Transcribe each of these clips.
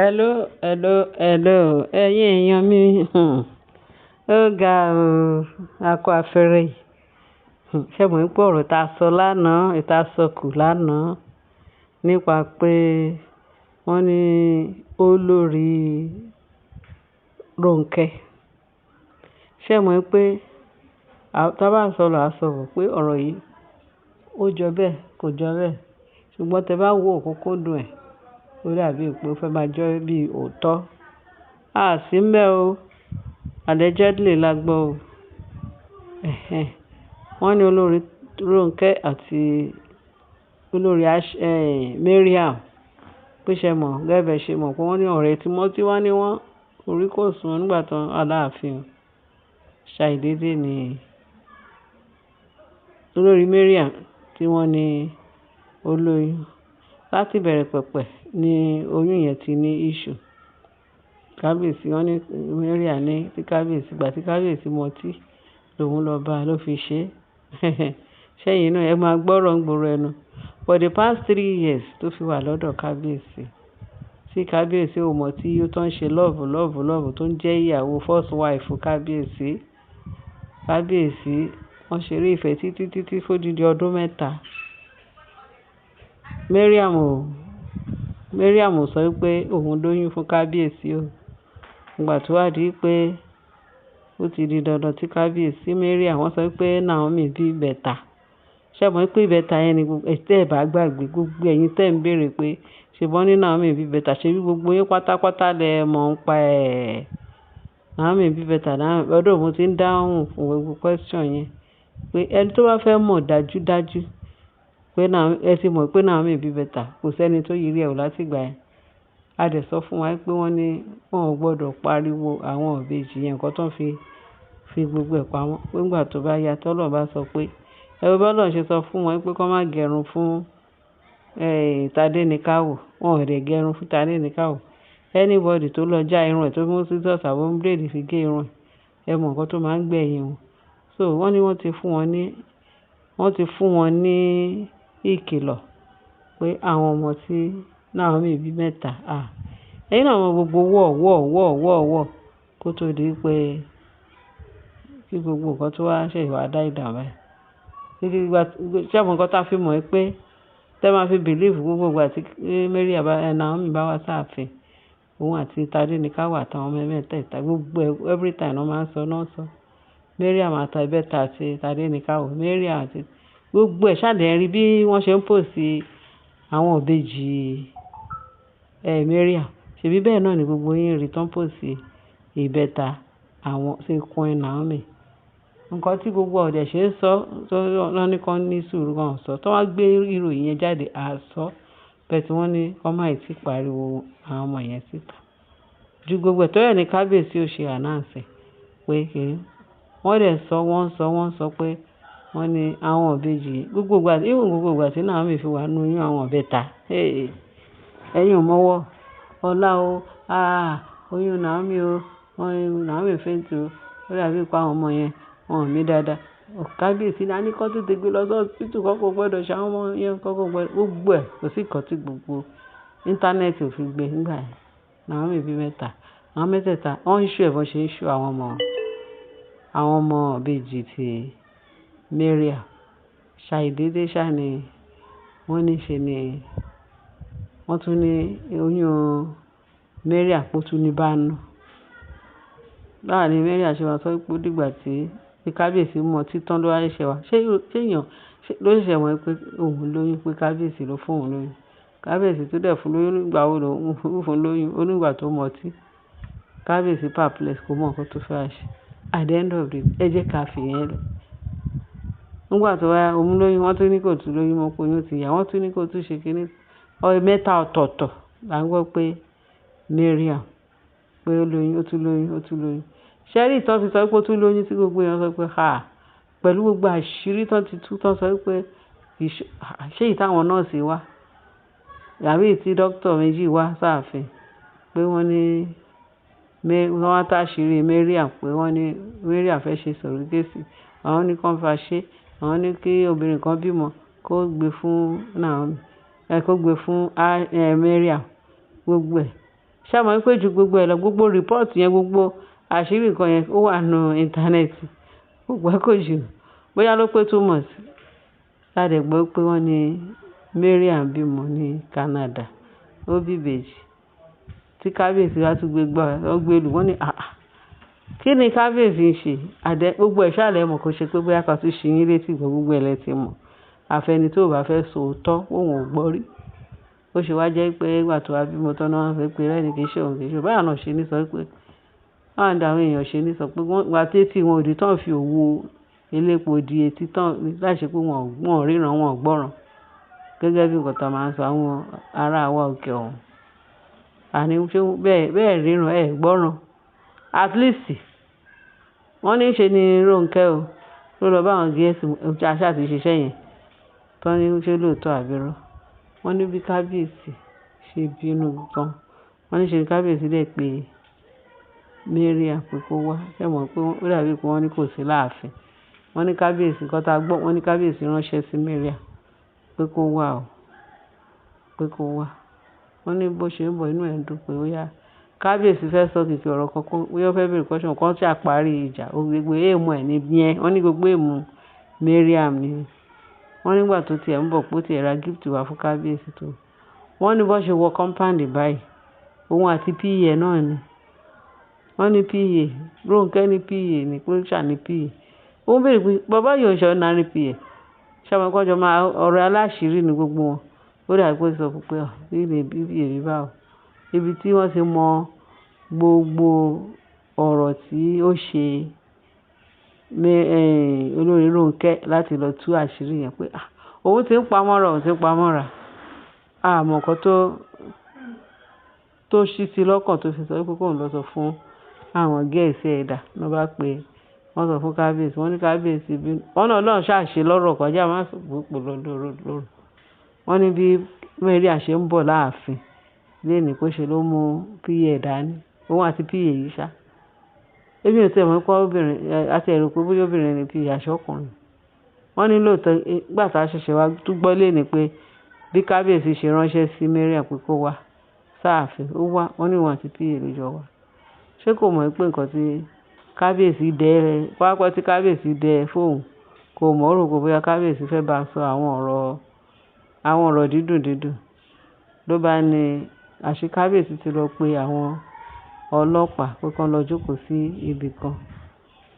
Hello, hello, hello. Ẹ̀yin èèyàn mi, ó ga o, a kú afẹ́rẹ́ yìí. Ṣé mo ń pé ọ̀rọ̀ ta sọ lánàá, ìta sọ kù lánàá nípa pé wọ́n ní olórí Rónkẹ́. Ṣé mo ń pé tá bá ń sọ̀rọ̀ àsọ̀rọ̀ pé ọ̀rọ̀ yìí ó jọ bẹ́ẹ̀, kò jọ bẹ́ẹ̀. Ṣùgbọ́n tẹ bá wo òkúnkúndùn ẹ̀, ó dàbí pé ó fẹ́ máa jọ bí òótọ́. A sì ń bẹ́ o, allegedly la gbọ́ o. Wọ́n ní olórí Rónkẹ́ àti olórí Mariam pé ṣe mọ̀ gẹ́gẹ́ ṣe mọ̀ pé wọ́n ní ọ̀rẹ́ tímọ́tí wá ní wọ́n orí kò sùn nígbà tán Aláàfin ṣàìdédé ni olórí Mariam tí wọ́n ní olóyún. Láti bẹ̀rẹ̀ pẹ̀pẹ̀ ni oyún yẹn ti ní issue. Kábíyèsí wọ́n ní Mariam ní tí kábíyèsí gbà tí kábíyèsí mọtí lòun lọ bá ló fi ṣe ṣẹ́yìn náà ẹ máa gbọ́rọ̀ ń gbòòrò ẹnu for the past 3 years tó fi wà lọ́dọ̀ kábíyèsí tí kábíyèsí ò mọ̀ tí ó tán ṣe love tó ń jẹ́ ìyàwó first wife kábíyèsí wọ́n ṣeré ìfẹ́ títí fódìdí ọdún 3. Mariam ò sọ pé òun lóyún fún kábíyèsí o ìgbà tó wá di pé ó ti di dandan tí kábíyèsí Mariam wọ́n sọ pé Naomi bí ìbẹ̀ta. Ṣé mo pé ìbẹ̀ta yẹn ni tẹ́ ẹ̀ bá gbàgbé gbogbo ẹ̀yin tẹ́ ń béèrè pé ṣùgbọ́n ní Naomi bí ìbẹ̀ta ṣe bí gbogbo yín pátápátá lẹ mọ̀ ń pa ẹ̀. Naomi bí ìbẹ̀ta ọdún mo ti ń dáhùn fún gbogbo question yẹn pé ẹni tó bá fẹ́ mọ̀ dájúdájú pé ẹ ti mọ̀ pé Naomi bí ìbẹ̀ta kò sẹ́ni tó yiri ẹ̀ wò láti ìgbà yẹn. A dẹ̀ sọ fún wa pé wọ́n ní wọn ò gbọ́dọ̀ pariwo àwọn ìbejì yẹn nǹkan tó ń fi gbogbo ẹ̀ pamọ́ pé nígbà tó bá yá tọ́lọ̀ bá sọ pé ẹ̀rọ bọ́lọ̀ ṣe sọ fún wọn pé kó má gẹrun fún Tádéníkáwò wọn ò dẹ̀ gẹrun fún Tádéníkáwò anybody tó lọ já irun ẹ̀ tó mú scissors àbọ̀ blade fi gé irun ẹ̀ mọ̀ nǹkan tó máa ń gbẹ̀yìn wọn. So wọ́n ní wọ́n ti fún wọn ní ìkìlọ̀ pé àwọn ọmọ tí Naomi bí mẹ́ta ẹ̀yin náà mọ gbogbo wọ̀ kó tó di pé kí gbogbo nǹkan tó wá ṣe ìwà dá ìdààmú ẹ̀. Ṣé àwọn nǹkan tá a fi mọ̀ pé tẹ́ máa fi believe gbogbo ìgbà tí Naomi bá wá sáàfin òun àti Tádéníkáwò àtàwọn ọmọ mẹ́tẹ̀ẹ̀ta gbogbo every time wọ́n máa ń sọ náà sọ Mariam àtàbẹ́ta àti Tádéníkáwò Mariam àti gbogbo ẹ̀ ṣàlẹ̀ rí bí wọ́n ṣe ń pòsì àwọn ìbejì Mariam ṣèbí bẹ́ẹ̀ náà ni gbogbo yín rí tán pòsì ìbẹ̀ta àwọn ṣe Queen Naomi. Nǹkan tí gbogbo ọ̀dẹ̀ ṣe ń sọ tó lọ́ní kan ní sùúrù kan sọ tó wá gbé ìròyìn yẹn jáde àsọ bẹ́ẹ̀ tí wọ́n ní kọ́ máa ti pariwo àwọn ọmọ yẹn síta. Ju gbogbo ẹ̀ tó yẹ ní kábíyèsí ò ṣe ànáǹsẹ̀ pé kìí wọ́n dẹ̀ wọ́n sọ pé wọ́n ní àwọn ìbejì gbogbo ìgbà tí Naomi fi wà nínú oyún àwọn ìbẹ̀ta ẹ̀yin ò mọ́wọ́ ọlá o oyún Naomi o Naomi fẹ́ǹtì o ó dàbí pa àwọn ọmọ yẹn wọn ò ní dáadáa kábíyèsí ní a ní kó tètè gbé lọ sọ́ọ̀sìpìtì kọ́kọ́ gbọ́dọ̀ ṣe àwọn ọmọ yẹn kọ́kọ́ gbọ́dọ̀ gbogbo ẹ̀ kò sí nǹkan tí gbogbo íńtánẹ́ẹ̀tì ò fi gbé nígbà yẹn Naomi bí mẹ́ta àwọn mẹ́tẹ̀ẹ̀ta wọ́n ń ṣú ẹ̀bọ̀n ṣe ń ṣú àwọn ọmọ ìbejì ti Mariam ṣàìdédé ṣàní wọ́n ní ṣe ni wọ́n tún ní oyún Mariam kó tún ní bá nù. Báwo ni Mariam ṣe wá sọ pé ó dìgbà tí kábíyèsí mọ títán ló wá ṣẹ̀ṣẹ̀ wá ṣé èèyàn ló ṣẹ̀ṣẹ̀ wọ́n pé òun lóyún pé kábíyèsí ló fún òun lóyún kábíyèsí tó dẹ̀ fún lóyún nígbà wo ló ń fún lóyún onígbà tó mọtí kábíyèsí perplex kò mọ nǹkan tó fẹ́ ṣe at the end of the day ẹ jẹ́ ká fi yẹn lẹ̀. Nígbà tó wáyà òun lóyún wọ́n tún ní kò tún lóyún mọ́ pé oyún ti yá wọ́n tún ní kò tún ṣe kínní mẹ́ta ọ̀tọ̀ọ̀tọ̀ là ń gbọ́ pé Mariam pé ó tún lóyún ṣẹ́rí ìtàn ti sọ pé ó tún lóyún tí gbogbo èèyàn sọ pé pẹ̀lú gbogbo àṣírí tán ti tú tán sọ pé ṣé ìtàwọn nọ́ọ̀sì wá yàrá tí dókítà méjì wá sáàfin pé wọ́n ní wọ́n wá táṣìírí Mariam pé wọ́n ní Mariam fẹ́ ṣe surrogacy àwọn ní kàn fà ṣe àwọn ní kí obìnrin kan bímọ kó gbé fún Naomi kó gbé fún Mariam gbogbo ẹ̀ ṣé a mọ̀ pé ju gbogbo ẹ̀ lọ gbogbo rìpọ́ọ̀tì yẹn gbogbo àṣírí nǹkan yẹn ó wà nù íńtánẹ́ẹ̀tì gbogbo ẹ̀ kò jù bóyá ló pé 2 months láti gbọ́ pé wọ́n ní Mariam bímọ ní Canada ó bí ìbejì tí kábíyèsí wá tún gbé lù wọ́n ní kí ni kábíyèsí ń ṣe gbogbo ẹ̀ ṣàlẹ̀ mọ̀ kó ṣe pé bóyá ká tún ṣe yín létí ìgbọ́ gbogbo ẹ̀ lẹ́tì mọ̀ àfẹni tó bá fẹ́ sòótọ́ òun ò gbọ́ rí ó ṣe wá jẹ́ pé ìgbà tó wá bímọ tán náà sọ pé rẹ́ni kì í ṣe òun kì í ṣe báyà náà ṣe ní sọ pé báwọn àwọn èèyàn ṣe ní sọ pé wọ́n tí wọn ò di tán fi òwò elépo di etí tán láṣẹ pé wọn ò ríran wọn ò gbọ́ràn gẹ́gẹ́ bí nǹkan tá máa ń sọ àwọn ará àwa òkè ọ̀hún àní bẹ́ẹ̀ ríran ẹ̀ gbọ́ràn at least wọ́n ní ṣe ni Rónkẹ́ o ló lọ bá àwọn gẹ̀ẹ́sì àṣà àti ṣiṣẹ́ yẹn tán ní ṣe lóòótọ́ àbírọ́ wọ́n ní bí kábíyèsí ṣe bínú gan wọ́n ní ṣe ni kábíyèsí dẹ̀ pé Mariam pé kó wá ṣe mọ̀ pé ó dàbí pé wọ́n ní kò sí láàfin wọ́n ní kábíyèsí kan tá a gbọ́ wọ́n ní kábíyèsí ránṣẹ́ sí Mariam pé kó wá o pé kó wá wọ́n ní bó ṣe ń bọ̀ inú ẹ̀ ń dùn pé ó yá kábíyèsí fẹ́ sọ kìkì ọ̀rọ̀ kankan ó yọ fẹ́ bèrè question kan tí a parí ìjà gbogbo èèmù ẹ̀ ní bíẹ́ wọ́n ní gbogbo èèmù Mariam ni wọ́n nígbà tó tiẹ̀ ń bọ̀ pé ó tiẹ̀ ra gift wá fún kábíyèsí tó wọ́n ní bó ṣe wọ compound báyìí òun àti PA náà ni wọ́n ní PA Rónkẹ́ ní PA ní pẹ́ṣà ní PA ó ń bèrè pé bàbá yóò ṣe ordinary PA ṣàmùkọ́jọ́ máa ọ̀rọ̀ aláṣìírí ní gbogbo wọn ó dàbí pé sọ pé bí PA rí báwo ibi tí wọ́n ti mọ gbogbo ọ̀rọ̀ tí ó ṣe olórí Rónkẹ́ láti lọ tú àṣírí yẹn pé òun ti ń pamọ́ra àmọ́ nǹkan tó ṣí sí lọ́kàn tó fi sọ pé kóun lọ sọ fún àwọn gẹ̀ẹ́sì ẹ̀dá ló bá pé wọ́n sọ fún kábíyèsí wọ́n ní kábíyèsí bí wọ́n náà lọ́n ṣàṣe lọ́rọ̀ kọjá má sọ pé lọ́rọ̀ wọ́n ní bí Mariam ṣe ń bọ̀ láàfin léèní kó ṣe ló mú PA dání òun àti PA yìí ṣá ebi ò tẹ̀ mọ́ pé obìnrin àti ẹ̀rù pé bóyá obìnrin ni PA aṣọ́kùnrin wọ́n ní lóòótọ́ gbà tá a ṣẹ̀ṣẹ̀ wá tún gbọ́ léèní pé bí kábíyèsí ṣe ránṣẹ́ sí Mariam pé kó wá sáàfin ó wá wọ́n ní wọn àti PA lójọ wá ṣé kò mọ̀ pé nǹkan tí kábíyèsí dẹ pápá tí kábíyèsí dẹ fóun kò mọ̀ ó rò pé bóyá kábíyèsí fẹ́ bá sọ àwọn ọ̀rọ̀ dídùn ló bá ní àṣé kábíyèsí ti lọ pe àwọn ọlọ́pàá pé kán lọ jókòó sí ibì kan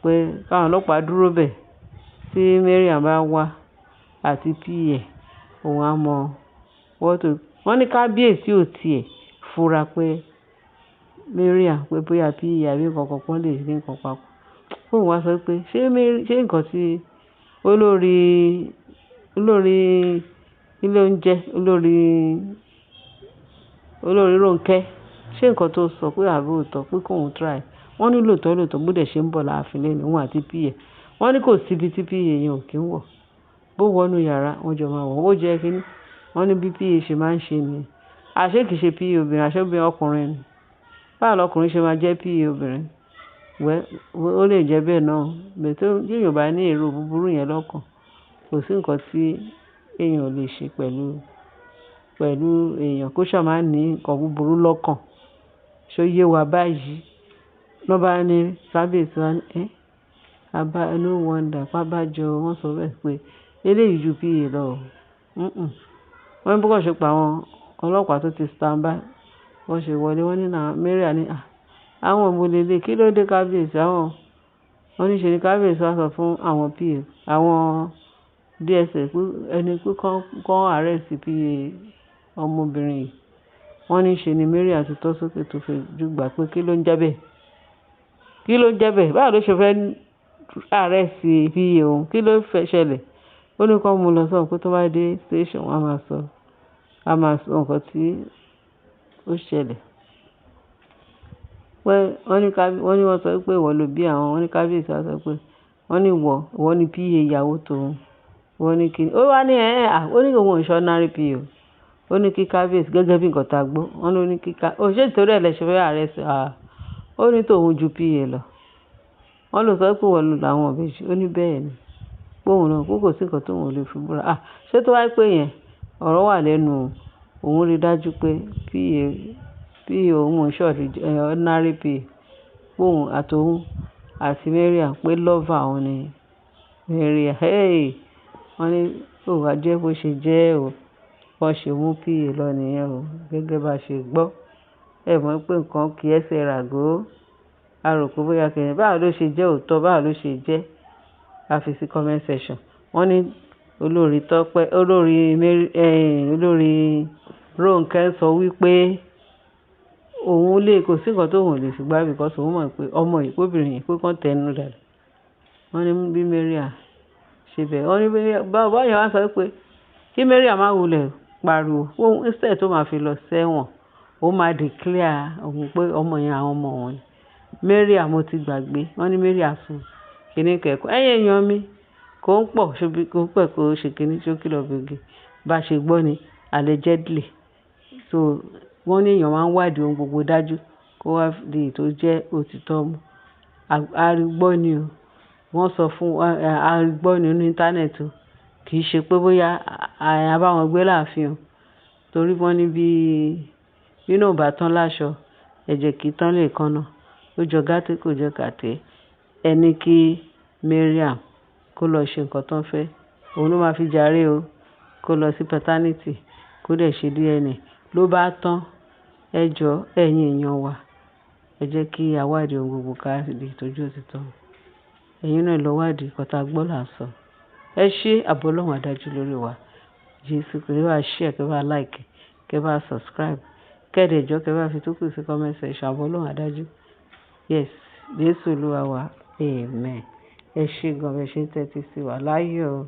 pé káwọn ọlọ́pàá dúró bẹ̀ tí Mariam bá wá àti PA òun á mọ wọ́n ní kábíyèsí ò tiẹ̀ fura pé Mariam pé bóyá PA àbí nǹkan kan lè ní nǹkan papọ̀ fóun wá sọ pé ṣé nǹkan tí olórí ilé oúnjẹ olórí Rónkẹ́ ṣé nǹkan tó sọ pé àbúrò tọ́ pé kóun try wọ́n ní lóòótọ́ gbọ́dọ̀ ṣe ń bọ̀ láàfin lẹ́nu òun àti PA wọ́n ní kò síbi tí PA yẹn ò kí ń wọ̀ bó wọnú yàrá wọ́n jọ máa wọ̀ ó jẹ́ kínní wọ́n ní bí PA ṣe máa ń ṣe nìyẹn àṣé kìí ṣe PA obìnrin àṣé obìnrin ọkùnrin ni báwo lọkùnrin ṣe máa jẹ́ PA obìnrin ó lè jẹ́ bẹ́ẹ̀ náà bẹ̀tẹ̀ yóò bá ní èrò búburú yẹn lọ́kàn kò sí nǹkan tí èèyàn lè ṣe pẹ̀lú èèyàn kó ṣáà máa ní nǹkan búburú lọ́kàn ṣó yé wa báyìí ló bá ní kábíyèsí wa ní no wonder pábájọ wọ́n sọ bẹ́ẹ̀ pé eléyìí ju PA lọ wọ́n bí kò ṣe pa àwọn ọlọ́pàá tó ti stand by wọ́n ṣe wọlé wọ́n ní Mariam ní àwọn òmùlélẹ̀ kí ló dé kábíyèsí àwọn wọ́n ní ṣe ni kábíyèsí wá sọ fún àwọn PA àwọn DSS pé ẹni pé kán arrest PA ọmọbìnrin yìí wọ́n ní ṣe ni Mariam ti tọ́ sókè tó fi jùgbà pé kí ló ń jẹ́ bẹ́ẹ̀ báwo ló ṣe fẹ́ arrest PA òun kí ló fẹ́ ṣẹlẹ̀ ó ní kán mú lọ sọ́run pé tó bá dé station wọ́n á máa sọ nǹkan tí ó ṣẹlẹ̀ pé wọ́n ní wọ́n sọ pé ìwọ ló bí àwọn wọ́n ní kábíyèsí wá sọ pé wọ́n ní ìwọ ní PA ìyàwó tòun wọ́n ní kí ó wá ní ó ní òun ordinary PA ó ní kí kábíyèsí gẹ́gẹ́ bí nǹkan tá a gbọ́ wọ́n ló ní kí ṣé ìtorí ẹ̀ lẹ́sẹ̀ fẹ́ ààrẹ sí ó ní tòun ju PA lọ wọ́n ló sọ pé wọ́n lò láwọn ìbejì ó ní bẹ́ẹ̀ ni póun náà kó kò sí nǹkan tóun ò lè fi búra ṣé tó wáyé pé yẹn ọ̀rọ̀ wà lẹ́nu òun rí dájú pé PA PA òun mò ń ṣọ̀rí ordinary PA póun àtòun àti Mariam pé lover òun ni Mariam. Wọ́n ní ó wá jẹ́ bó ṣe jẹ́ o, wọ́n ṣe mú PA lọ nìyẹn o, gẹ́gẹ́ bá ṣe gbọ́. Ẹ mọ̀ pé nǹkan kì í ẹsẹ̀ ràgó. A rò pé bóyá kẹ̀yìn báwo ló ṣe jẹ́ òótọ́, báwo ló ṣe jẹ́, a fi sí comment section. Wọ́n ní olórí Rónkẹ́ sọ wípé òun kò sí nǹkan tóun ò lè fi gbá because òun mọ̀ pé ọmọ yìí obìnrin yìí pé kán tẹnu dànù. Wọ́n ní bí Mariam ṣe bẹ̀rẹ̀, wọ́n ní báwo yẹn wá sọ pé kí Mariam má wulẹ̀ pariwo, instead tó máa fi lọ sẹ́wọ̀n ó máa declare òun pé ọmọ yẹn àwọn ọmọ wọn ni. Mariam mo ti gbàgbé, wọ́n ní Mariam fún kíní kẹ̀kọ́. Ẹ̀yin èèyàn mi kò ń pọ̀ kò ń pẹ̀ kó ṣe kíní ṣókí lọ gbègbè bá ṣe gbọ́ ni allegedly. So wọ́n ní èèyàn máa ń wádìí ohun gbogbo dájú kó wá di èyí tó jẹ́ òtítọ́ mú. Arígbọ́ ni o, wọ́n sọ fún arígbọ́ ni ní íńtánẹ́ẹ̀tì o, kì í ṣe pé bóyá àbáwọn gbé láàfin o, torí wọ́n ní bí inú ò bá tán láṣọ ẹ̀jẹ̀ kì í tán lè kan náà. Ó jọ gàtè kò jọ gàtè. Ẹni kí Mariam kó lọ ṣe nǹkan tó ń fẹ́, òun ló máa fi jàre o, kó lọ sí paternity kó dẹ̀ ṣe DNA ló bá tán. Ẹ jọ̀ọ́ ẹ̀yin èèyàn wa, ẹ jẹ́ kí a wádìí ohun gbogbo ká lè tọ́jú òtítọ́. Ẹ̀yin náà lọ wádìí nǹkan tá a gbọ́ là ń sọ. Ẹ ṣé, ààbò Ọlọ́run á dájú lórí wa. Jésù kí ẹ bá share, kí ẹ bá like, kí ẹ bá subscribe, kẹ́ẹ̀dẹ̀jọ́ kí ẹ bá fi tó kù sí comment section. Ààbò Ọlọ́run á dájú. Yes, Jésù Olúwa wa. Amen. Ẹ ṣé gan bẹ́ẹ̀ ṣe ń tẹ́tí sí wa láyọ̀.